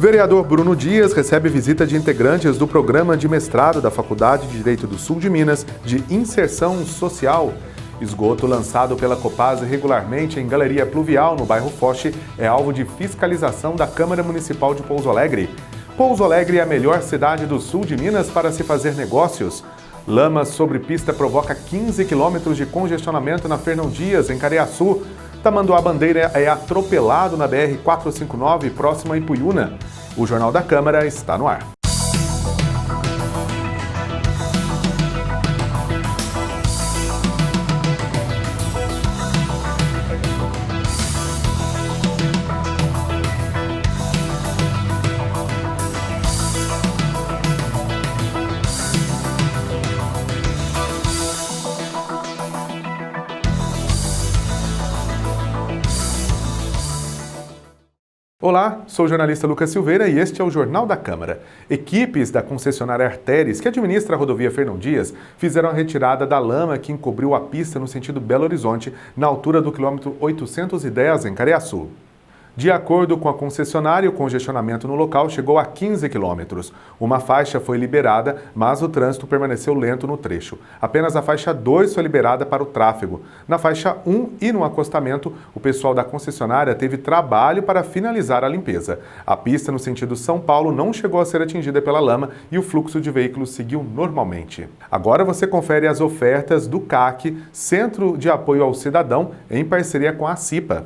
Vereador Bruno Dias recebe visita de integrantes do programa de mestrado da Faculdade de Direito do Sul de Minas de Inserção Social. Esgoto lançado pela Copasa regularmente em galeria pluvial no bairro Foche é alvo de fiscalização da Câmara Municipal de Pouso Alegre. Pouso Alegre é a melhor cidade do sul de Minas para se fazer negócios. Lama sobre pista provoca 15 quilômetros de congestionamento na Fernão Dias, em Careaçu. Tamanduá-Bandeira é atropelado na BR-459, próximo a Ipuiuna. O Jornal da Câmara está no ar. Olá, sou o jornalista Lucas Silveira e este é o Jornal da Câmara. Equipes da concessionária Arteres, que administra a rodovia Fernão Dias, fizeram a retirada da lama que encobriu a pista no sentido Belo Horizonte, na altura do quilômetro 810, em Careaçu. De acordo com a concessionária, o congestionamento no local chegou a 15 quilômetros. Uma faixa foi liberada, mas o trânsito permaneceu lento no trecho. Apenas a faixa 2 foi liberada para o tráfego. Na faixa 1 e no acostamento, o pessoal da concessionária teve trabalho para finalizar a limpeza. A pista no sentido São Paulo não chegou a ser atingida pela lama e o fluxo de veículos seguiu normalmente. Agora você confere as ofertas do CAC, Centro de Apoio ao Cidadão, em parceria com a CIPA.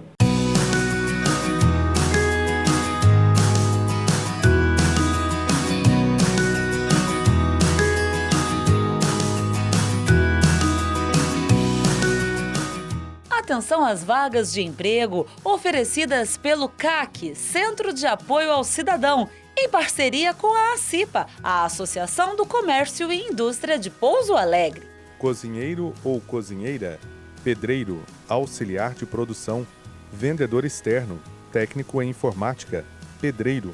Atenção às vagas de emprego oferecidas pelo CAC, Centro de Apoio ao Cidadão, em parceria com a ACIPA, a Associação do Comércio e Indústria de Pouso Alegre. Cozinheiro ou cozinheira, pedreiro, auxiliar de produção, vendedor externo, técnico em informática, pedreiro,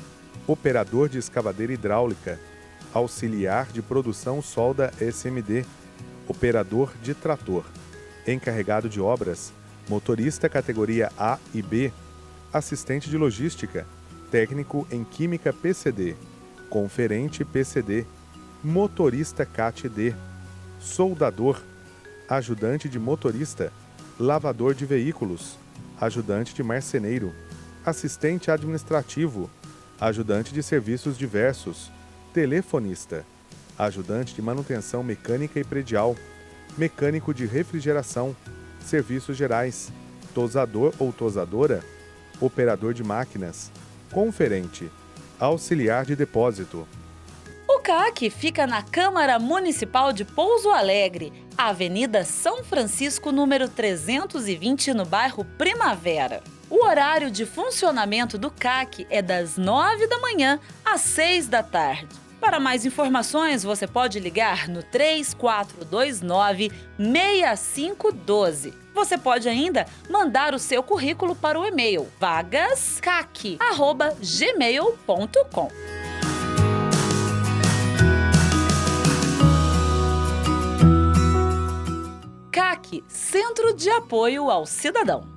operador de escavadeira hidráulica, auxiliar de produção solda SMD, operador de trator, encarregado de obras, motorista categoria A e B, assistente de logística, técnico em química PCD, conferente PCD, motorista CAT-D, soldador, ajudante de motorista, lavador de veículos, ajudante de marceneiro, assistente administrativo, ajudante de serviços diversos, telefonista, ajudante de manutenção mecânica e predial, mecânico de refrigeração, serviços gerais, tosador ou tosadora, operador de máquinas, conferente, auxiliar de depósito. O CAC fica na Câmara Municipal de Pouso Alegre, Avenida São Francisco, número 320, no bairro Primavera. O horário de funcionamento do CAC é das 9 da manhã às 6 da tarde. Para mais informações, você pode ligar no 3429-6512. Você pode ainda mandar o seu currículo para o e-mail vagascac@gmail.com. CAC, Centro de Apoio ao Cidadão.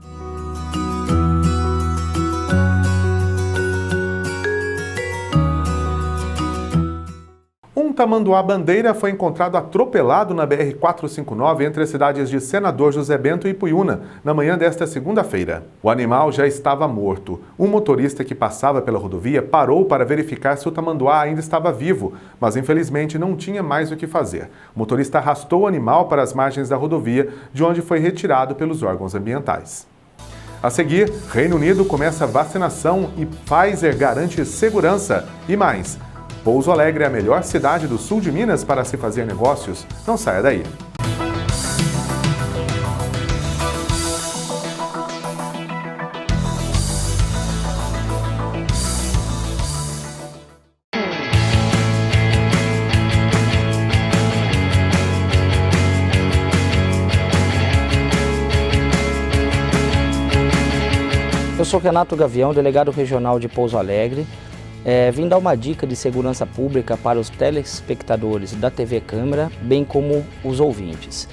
Um tamanduá-bandeira foi encontrado atropelado na BR-459 entre as cidades de Senador José Bento e Ipuiuna, na manhã desta segunda-feira. O animal já estava morto. Um motorista que passava pela rodovia parou para verificar se o tamanduá ainda estava vivo, mas infelizmente não tinha mais o que fazer. O motorista arrastou o animal para as margens da rodovia, de onde foi retirado pelos órgãos ambientais. A seguir, Reino Unido começa a vacinação e Pfizer garante segurança. E mais, Pouso Alegre é a melhor cidade do sul de Minas para se fazer negócios. Não saia daí. Eu sou Renato Gavião, delegado regional de Pouso Alegre. Vim dar uma dica de segurança pública para os telespectadores da TV Câmara, bem como os ouvintes.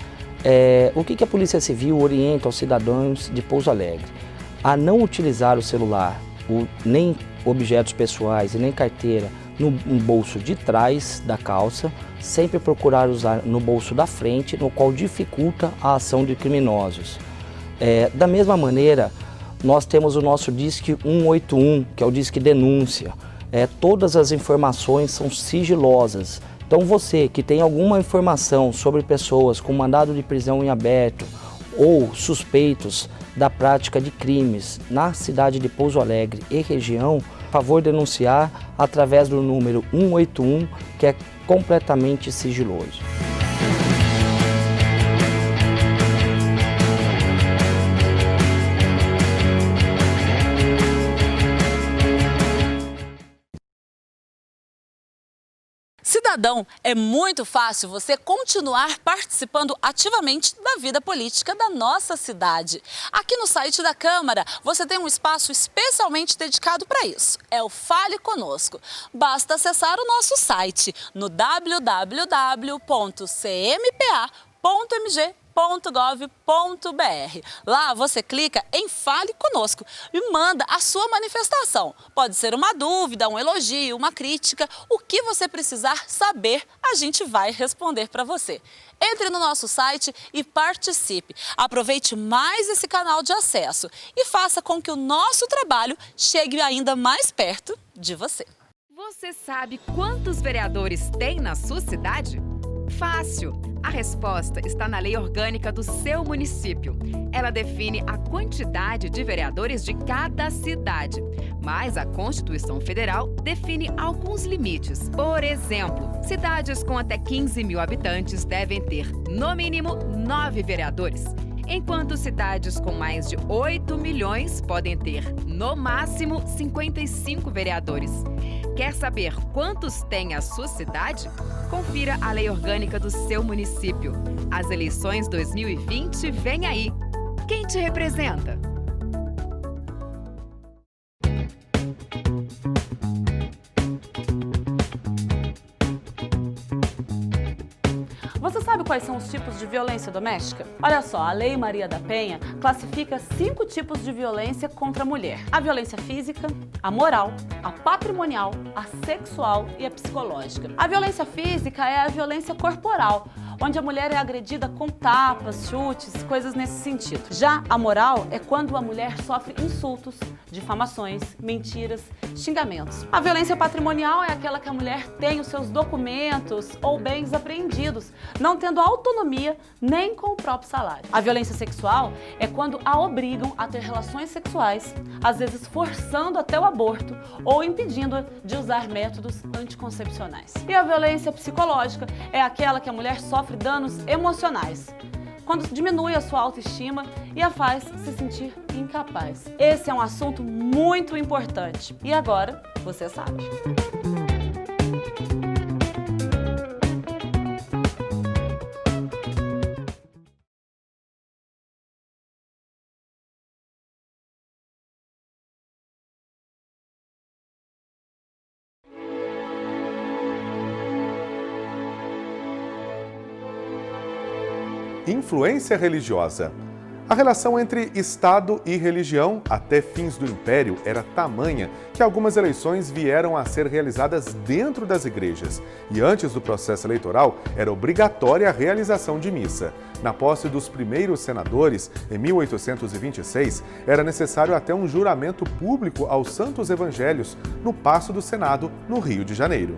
O que a Polícia Civil orienta aos cidadãos de Pouso Alegre? A não utilizar o celular, nem objetos pessoais e nem carteira no bolso de trás da calça, sempre procurar usar no bolso da frente, no qual dificulta a ação de criminosos. Da mesma maneira, nós temos o nosso Disque 181, que é o Disque Denúncia. Todas as informações são sigilosas. Então você que tem alguma informação sobre pessoas com mandado de prisão em aberto ou suspeitos da prática de crimes na cidade de Pouso Alegre e região, por favor denunciar através do número 181, que é completamente sigiloso. Cidadão, é muito fácil você continuar participando ativamente da vida política da nossa cidade. Aqui no site da Câmara, você tem um espaço especialmente dedicado para isso. É o Fale Conosco. Basta acessar o nosso site no www.cmpa.mg.gov.br. Lá você clica em Fale Conosco e manda a sua manifestação. Pode ser uma dúvida, um elogio, uma crítica, o que você precisar saber, a gente vai responder para você. Entre no nosso site e participe. Aproveite mais esse canal de acesso e faça com que o nosso trabalho chegue ainda mais perto de você. Você sabe quantos vereadores tem na sua cidade? Fácil! A resposta está na Lei Orgânica do seu município. Ela define a quantidade de vereadores de cada cidade. Mas a Constituição Federal define alguns limites. Por exemplo, cidades com até 15 mil habitantes devem ter, no mínimo, 9 vereadores. Enquanto cidades com mais de 8 milhões podem ter, no máximo, 55 vereadores. Quer saber quantos tem a sua cidade? Confira a Lei Orgânica do seu município. As eleições 2020 vêm aí. Quem te representa? Você sabe quais são os tipos de violência doméstica? Olha só, a Lei Maria da Penha classifica 5 tipos de violência contra a mulher. A violência física, a moral, a patrimonial, a sexual e a psicológica. A violência física é a violência corporal, onde a mulher é agredida com tapas, chutes, coisas nesse sentido. Já a moral é quando a mulher sofre insultos, difamações, mentiras, xingamentos. A violência patrimonial é aquela que a mulher tem os seus documentos ou bens apreendidos, não tendo autonomia nem com o próprio salário. A violência sexual é quando a obrigam a ter relações sexuais, às vezes forçando até o aborto ou impedindo de usar métodos anticoncepcionais. E a violência psicológica é aquela que a mulher sofre danos emocionais, quando diminui a sua autoestima e a faz se sentir incapaz. Esse é um assunto muito importante e agora você sabe. Influência religiosa. A relação entre Estado e religião, até fins do Império, era tamanha que algumas eleições vieram a ser realizadas dentro das igrejas. E antes do processo eleitoral, era obrigatória a realização de missa. Na posse dos primeiros senadores, em 1826, era necessário até um juramento público aos santos evangelhos no Paço do Senado, no Rio de Janeiro.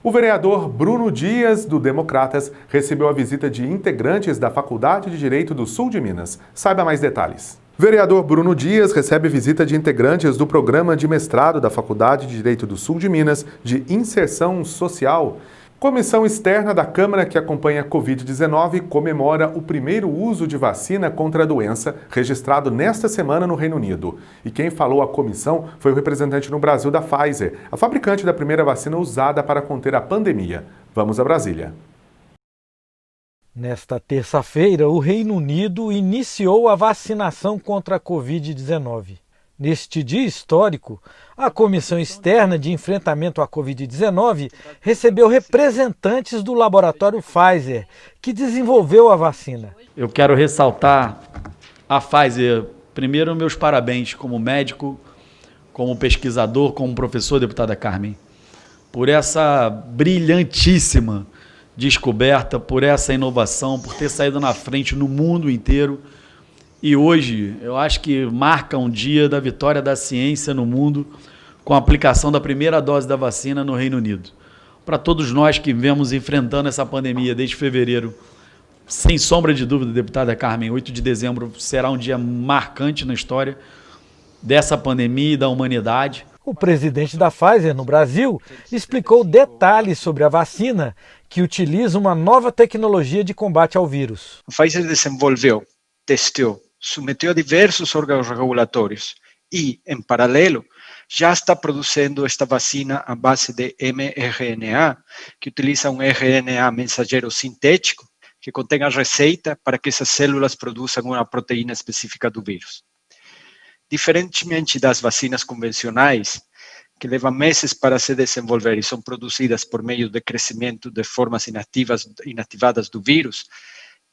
O vereador Bruno Dias, do Democratas, recebeu a visita de integrantes da Faculdade de Direito do Sul de Minas. Saiba mais detalhes. Vereador Bruno Dias recebe visita de integrantes do programa de mestrado da Faculdade de Direito do Sul de Minas de Inserção Social. Comissão externa da Câmara que acompanha a Covid-19 comemora o primeiro uso de vacina contra a doença registrado nesta semana no Reino Unido. E quem falou à comissão foi o representante no Brasil da Pfizer, a fabricante da primeira vacina usada para conter a pandemia. Vamos a Brasília. Nesta terça-feira, o Reino Unido iniciou a vacinação contra a Covid-19. Neste dia histórico, a Comissão Externa de Enfrentamento à Covid-19 recebeu representantes do laboratório Pfizer, que desenvolveu a vacina. Eu quero ressaltar a Pfizer. Primeiro, meus parabéns como médico, como pesquisador, como professor, deputada Carmen, por essa brilhantíssima descoberta, por essa inovação, por ter saído na frente no mundo inteiro. E hoje, eu acho que marca um dia da vitória da ciência no mundo com a aplicação da primeira dose da vacina no Reino Unido. Para todos nós que vemos enfrentando essa pandemia desde fevereiro, sem sombra de dúvida, deputada Carmen, 8 de dezembro será um dia marcante na história dessa pandemia e da humanidade. O presidente da Pfizer no Brasil explicou detalhes sobre a vacina, que utiliza uma nova tecnologia de combate ao vírus. A Pfizer desenvolveu, testou, submeteu a diversos órgãos regulatórios e, em paralelo, já está produzindo esta vacina à base de mRNA, que utiliza um RNA mensageiro sintético que contém a receita para que essas células produzam uma proteína específica do vírus. Diferentemente das vacinas convencionais, que levam meses para se desenvolver e são produzidas por meio de crescimento de formas inativadas do vírus,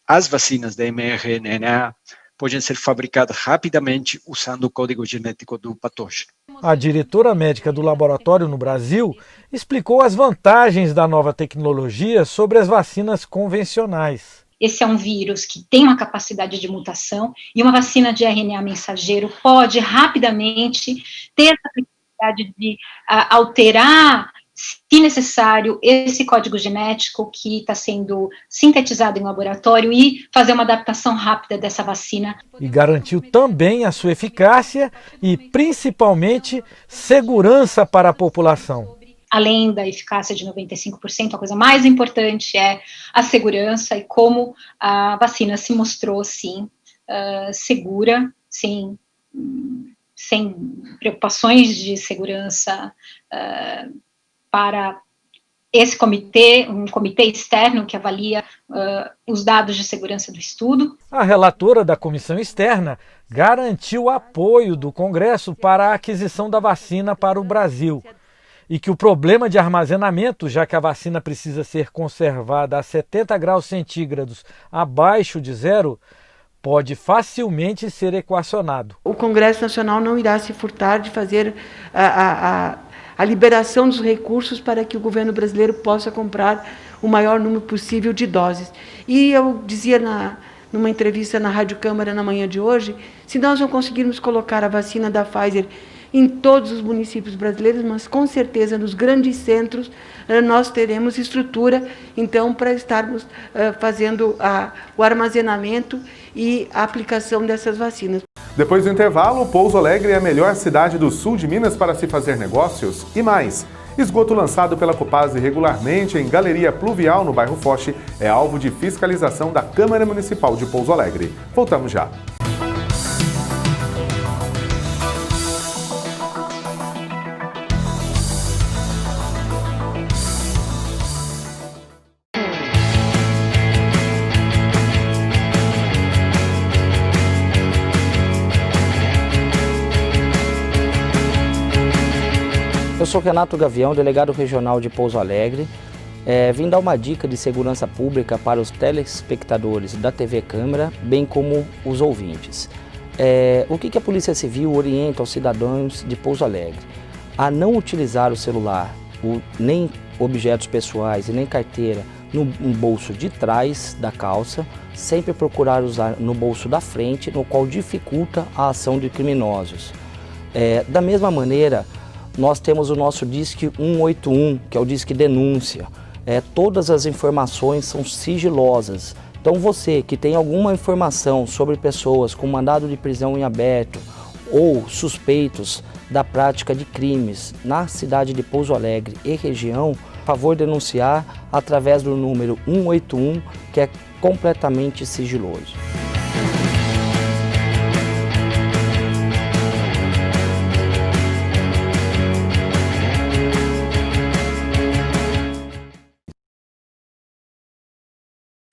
as vacinas de mRNA podem ser fabricadas rapidamente usando o código genético do patógeno. A diretora médica do laboratório no Brasil explicou as vantagens da nova tecnologia sobre as vacinas convencionais. Esse é um vírus que tem uma capacidade de mutação e uma vacina de RNA mensageiro pode rapidamente ter essa capacidade de alterar, se necessário, esse código genético que está sendo sintetizado em laboratório e fazer uma adaptação rápida dessa vacina. E garantiu também a sua eficácia e, principalmente, segurança para a população. Além da eficácia de 95%, a coisa mais importante é a segurança e como a vacina se mostrou, sim, segura, sem preocupações de segurança para esse comitê, um comitê externo que avalia os dados de segurança do estudo. A relatora da comissão externa garantiu apoio do Congresso para a aquisição da vacina para o Brasil e que o problema de armazenamento, já que a vacina precisa ser conservada a 70 graus centígrados abaixo de zero, pode facilmente ser equacionado. O Congresso Nacional não irá se furtar de fazer a liberação dos recursos para que o governo brasileiro possa comprar o maior número possível de doses. E eu dizia numa entrevista na Rádio Câmara na manhã de hoje, se nós não conseguirmos colocar a vacina da Pfizer em todos os municípios brasileiros, mas com certeza nos grandes centros nós teremos estrutura, então, para estarmos fazendo o armazenamento e a aplicação dessas vacinas. Depois do intervalo, Pouso Alegre é a melhor cidade do sul de Minas para se fazer negócios e mais. Esgoto lançado pela Copasa irregularmente em galeria pluvial no bairro Foch é alvo de fiscalização da Câmara Municipal de Pouso Alegre. Voltamos já. Eu sou Renato Gavião, delegado regional de Pouso Alegre. Vim dar uma dica de segurança pública para os telespectadores da TV Câmara, bem como os ouvintes. O que a Polícia Civil orienta aos cidadãos de Pouso Alegre? A não utilizar o celular, nem objetos pessoais e nem carteira no bolso de trás da calça, sempre procurar usar no bolso da frente, no qual dificulta a ação de criminosos. Da mesma maneira, nós temos o nosso Disque 181, que é o Disque Denúncia. Todas as informações são sigilosas. Então você que tem alguma informação sobre pessoas com mandado de prisão em aberto ou suspeitos da prática de crimes na cidade de Pouso Alegre e região, favor denunciar através do número 181, que é completamente sigiloso.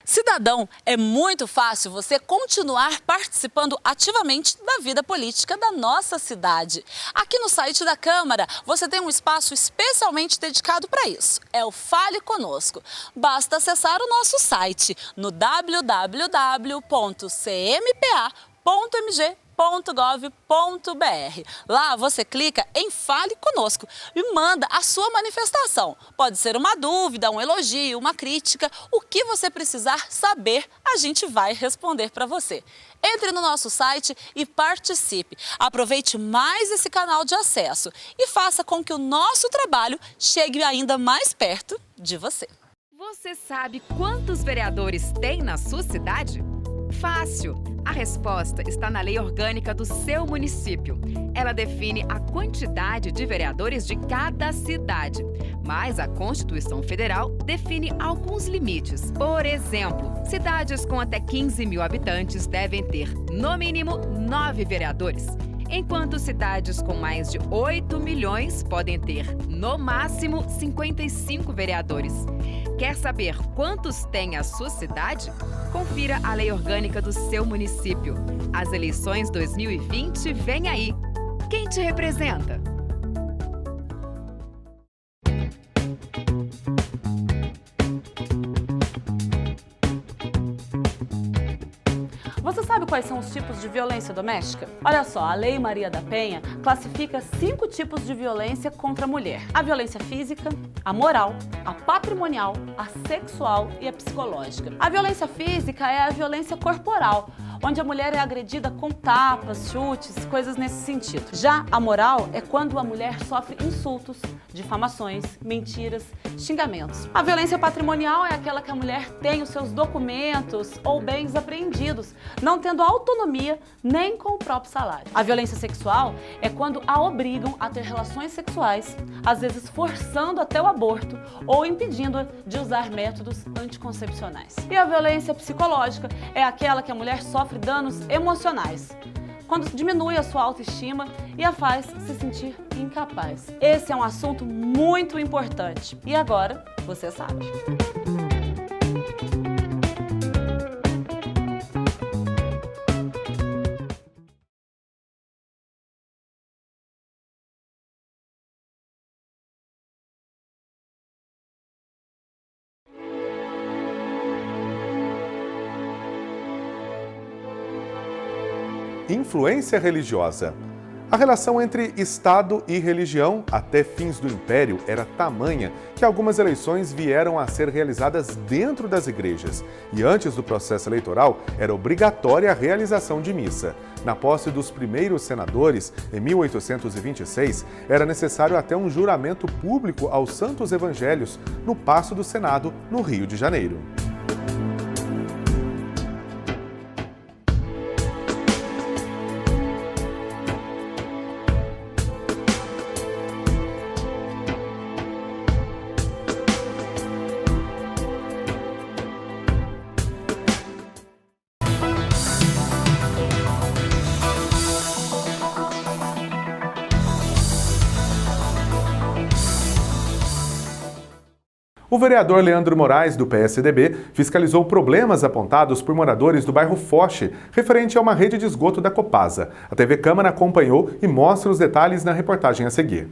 Cidadão, é muito fácil você continuar participando ativamente da vida política da nossa cidade. Aqui no site da Câmara, você tem um espaço especialmente dedicado para isso. É o Fale Conosco. Basta acessar o nosso site no www.cmpa.mg.gov.br. Lá você clica em Fale Conosco e manda a sua manifestação. Pode ser uma dúvida, um elogio, uma crítica, o que você precisar saber, a gente vai responder para você. Entre no nosso site e participe. Aproveite mais esse canal de acesso e faça com que o nosso trabalho chegue ainda mais perto de você. Você sabe quantos vereadores tem na sua cidade? Fácil! A resposta está na lei orgânica do seu município. Ela define a quantidade de vereadores de cada cidade. Mas a Constituição Federal define alguns limites. Por exemplo, cidades com até 15 mil habitantes devem ter, no mínimo, 9 vereadores. Enquanto cidades com mais de 8 milhões podem ter, no máximo, 55 vereadores. Quer saber quantos tem a sua cidade? Confira a lei orgânica do seu município. As eleições 2020 vêm aí. Quem te representa? Você sabe quais são os tipos de violência doméstica? Olha só, a Lei Maria da Penha classifica 5 tipos de violência contra a mulher. A violência física, a moral, a patrimonial, a sexual e a psicológica. A violência física é a violência corporal, onde a mulher é agredida com tapas, chutes, coisas nesse sentido. Já a moral é quando a mulher sofre insultos, difamações, mentiras, xingamentos. A violência patrimonial é aquela que a mulher tem os seus documentos ou bens apreendidos, não tendo autonomia nem com o próprio salário. A violência sexual é quando a obrigam a ter relações sexuais, às vezes forçando até o aborto ou impedindo-a de usar métodos anticoncepcionais. E a violência psicológica é aquela que a mulher sofre danos emocionais, quando diminui a sua autoestima e a faz se sentir incapaz. Esse é um assunto muito importante e agora você sabe. Influência religiosa. A relação entre Estado e religião, até fins do Império, era tamanha que algumas eleições vieram a ser realizadas dentro das igrejas. E antes do processo eleitoral, era obrigatória a realização de missa. Na posse dos primeiros senadores, em 1826, era necessário até um juramento público aos Santos Evangelhos no Paço do Senado, no Rio de Janeiro. O vereador Leandro Moraes, do PSDB, fiscalizou problemas apontados por moradores do bairro Foch, referente a uma rede de esgoto da Copasa. A TV Câmara acompanhou e mostra os detalhes na reportagem a seguir.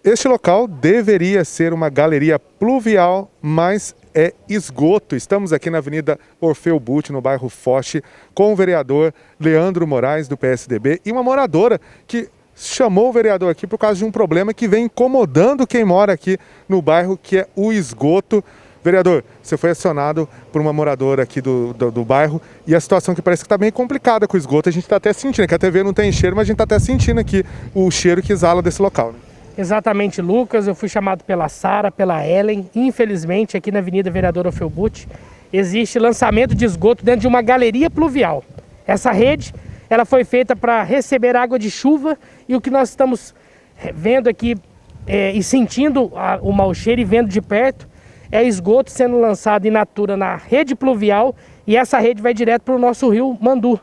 Este local deveria ser uma galeria pluvial, mas é esgoto. Estamos aqui na Avenida Orfeu Butti, no bairro Foch, com o vereador Leandro Moraes, do PSDB, e uma moradora que chamou o vereador aqui por causa de um problema que vem incomodando quem mora aqui no bairro, que é o esgoto. Vereador, você foi acionado por uma moradora aqui do bairro e a situação que parece que está bem complicada com o esgoto. A gente está até sentindo, que a TV não tem cheiro, mas a gente está até sentindo aqui o cheiro que exala desse local, né? Exatamente, Lucas. Eu fui chamado pela Sara, pela Ellen. Infelizmente, aqui na Avenida Vereador Orfeu Butti, existe lançamento de esgoto dentro de uma galeria pluvial. Essa rede, ela foi feita para receber água de chuva e o que nós estamos vendo aqui e sentindo o mau cheiro e vendo de perto é esgoto sendo lançado in natura na rede pluvial e essa rede vai direto para o nosso rio Mandu.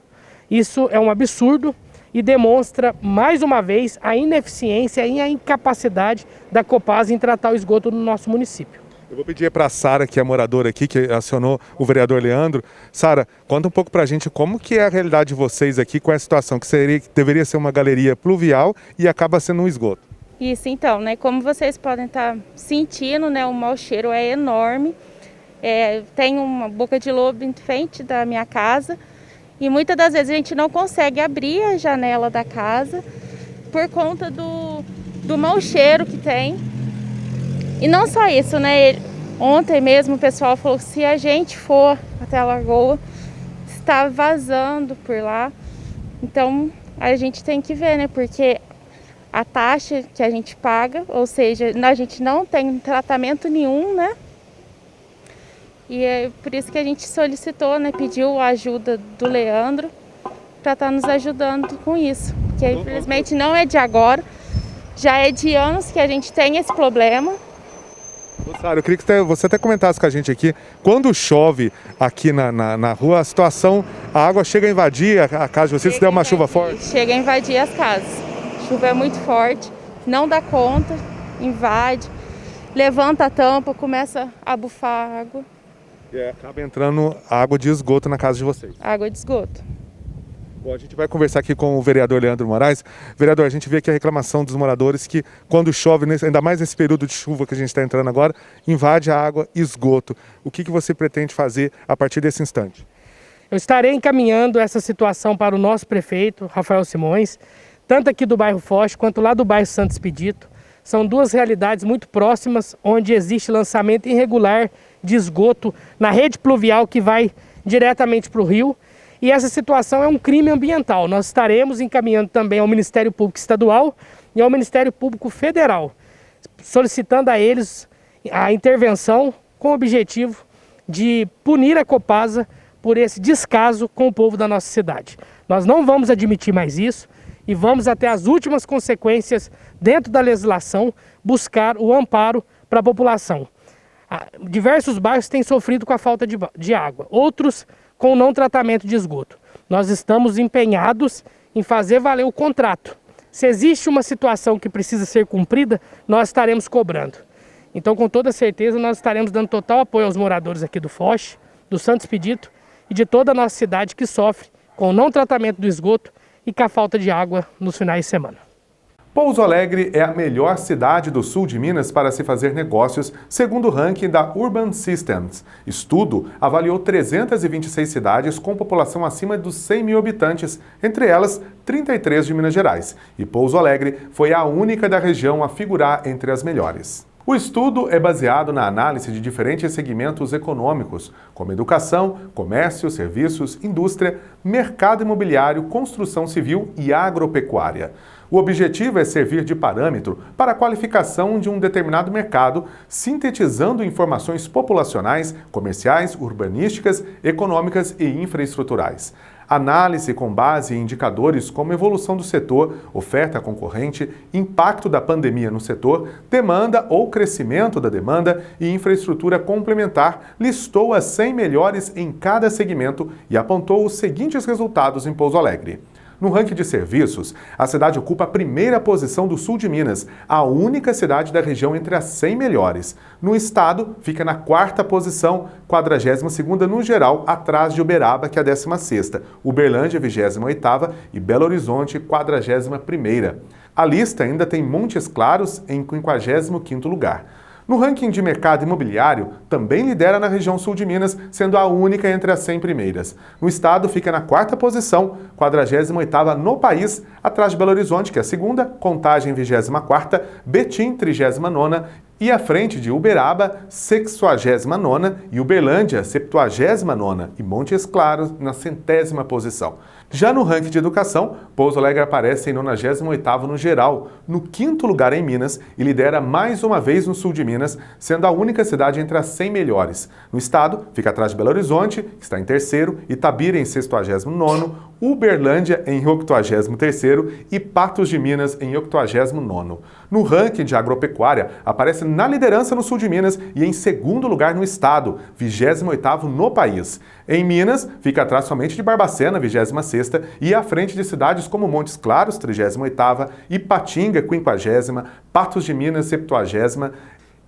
Isso é um absurdo e demonstra, mais uma vez, a ineficiência e a incapacidade da Copasa em tratar o esgoto no nosso município. Eu vou pedir para a Sara, que é moradora aqui, que acionou o vereador Leandro. Sara, conta um pouco para a gente como que é a realidade de vocês aqui com essa situação, que deveria ser uma galeria pluvial e acaba sendo um esgoto. Isso, então, né? Como vocês podem estar sentindo, né? O mau cheiro é enorme. Tem uma boca de lobo em frente da minha casa. E muitas das vezes a gente não consegue abrir a janela da casa por conta do mau cheiro que tem. E não só isso, né? Ontem mesmo o pessoal falou que se a gente for até a lagoa, está vazando por lá. Então a gente tem que ver, né? Porque a taxa que a gente paga, ou seja, a gente não tem tratamento nenhum, né? E é por isso que a gente solicitou, né, pediu a ajuda do Leandro para estar nos ajudando com isso. Porque infelizmente não é de agora, já é de anos que a gente tem esse problema. Sara, eu queria que você até comentasse com a gente aqui, quando chove aqui na rua, a situação, a água chega a invadir a casa de vocês, se der uma chuva forte? Chega a invadir as casas. A chuva é muito forte, não dá conta, invade, levanta a tampa, começa a bufar água. E acaba entrando água de esgoto na casa de vocês. Água de esgoto. Bom, a gente vai conversar aqui com o vereador Leandro Moraes. Vereador, a gente vê aqui a reclamação dos moradores que quando chove, ainda mais nesse período de chuva que a gente está entrando agora, invade a água e esgoto. O que você pretende fazer a partir desse instante? Eu estarei encaminhando essa situação para o nosso prefeito, Rafael Simões, tanto aqui do bairro Foz quanto lá do bairro Santo Expedito. São duas realidades muito próximas, onde existe lançamento irregular de esgoto na rede pluvial que vai diretamente para o rio. E essa situação é um crime ambiental. Nós estaremos encaminhando também ao Ministério Público Estadual e ao Ministério Público Federal, solicitando a eles a intervenção com o objetivo de punir a Copasa por esse descaso com o povo da nossa cidade. Nós não vamos admitir mais isso e vamos até as últimas consequências dentro da legislação buscar o amparo para a população. Diversos bairros têm sofrido com a falta de água, outros com o não tratamento de esgoto. Nós estamos empenhados em fazer valer o contrato. Se existe uma situação que precisa ser cumprida, nós estaremos cobrando. Então, com toda certeza, nós estaremos dando total apoio aos moradores aqui do Foz, do Santo Expedito e de toda a nossa cidade que sofre com o não tratamento do esgoto e com a falta de água nos finais de semana. Pouso Alegre é a melhor cidade do sul de Minas para se fazer negócios, segundo o ranking da Urban Systems. Estudo avaliou 326 cidades com população acima dos 100 mil habitantes, entre elas 33 de Minas Gerais. E Pouso Alegre foi a única da região a figurar entre as melhores. O estudo é baseado na análise de diferentes segmentos econômicos, como educação, comércio, serviços, indústria, mercado imobiliário, construção civil e agropecuária. O objetivo é servir de parâmetro para a qualificação de um determinado mercado, sintetizando informações populacionais, comerciais, urbanísticas, econômicas e infraestruturais. Análise com base em indicadores como evolução do setor, oferta concorrente, impacto da pandemia no setor, demanda ou crescimento da demanda e infraestrutura complementar, listou as 100 melhores em cada segmento e apontou os seguintes resultados em Pouso Alegre. No ranking de serviços, a cidade ocupa a primeira posição do sul de Minas, a única cidade da região entre as 100 melhores. No estado, fica na quarta posição, 42ª no geral, atrás de Uberaba, que é a 16ª, Uberlândia, 28ª e Belo Horizonte, 41ª. A lista ainda tem Montes Claros em 55º lugar. No ranking de mercado imobiliário, também lidera na região sul de Minas, sendo a única entre as 100 primeiras. No estado, fica na quarta posição, 48ª no país, atrás de Belo Horizonte, que é a segunda, Contagem 24ª, Betim 39ª e à frente de Uberaba, 69ª e Uberlândia, 70ª e Montes Claros na 100ª posição. Já no ranking de educação, Pouso Alegre aparece em 98º no geral, no 5º lugar em Minas e lidera mais uma vez no sul de Minas, sendo a única cidade entre as 100 melhores. No estado, fica atrás de Belo Horizonte, que está em terceiro, Itabira em 69º, Uberlândia em 83º e Patos de Minas em 89º. No ranking de agropecuária, aparece na liderança no sul de Minas e em segundo lugar no estado, 28º no país. Em Minas, fica atrás somente de Barbacena, 26ª, e à frente de cidades como Montes Claros, 38ª, Ipatinga, 50ª, Patos de Minas, 70ª,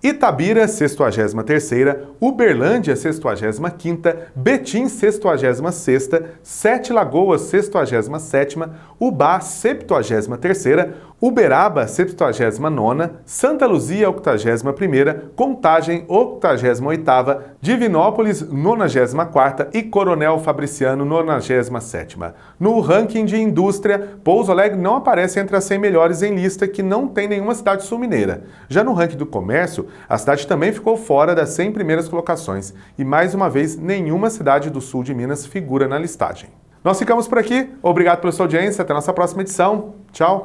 Itabira, 63ª, Uberlândia, 65ª, Betim, 66ª, Sete Lagoas, 67ª, Ubá, 73ª, Uberaba, 79ª, Santa Luzia, 81ª, Contagem, 88ª, Divinópolis, 94ª e Coronel Fabriciano, 97ª. No ranking de indústria, Pouso Alegre não aparece entre as 100 melhores em lista que não tem nenhuma cidade sul-mineira. Já no ranking do comércio, a cidade também ficou fora das 100 primeiras colocações e, mais uma vez, nenhuma cidade do sul de Minas figura na listagem. Nós ficamos por aqui. Obrigado pela sua audiência. Até a nossa próxima edição. Tchau!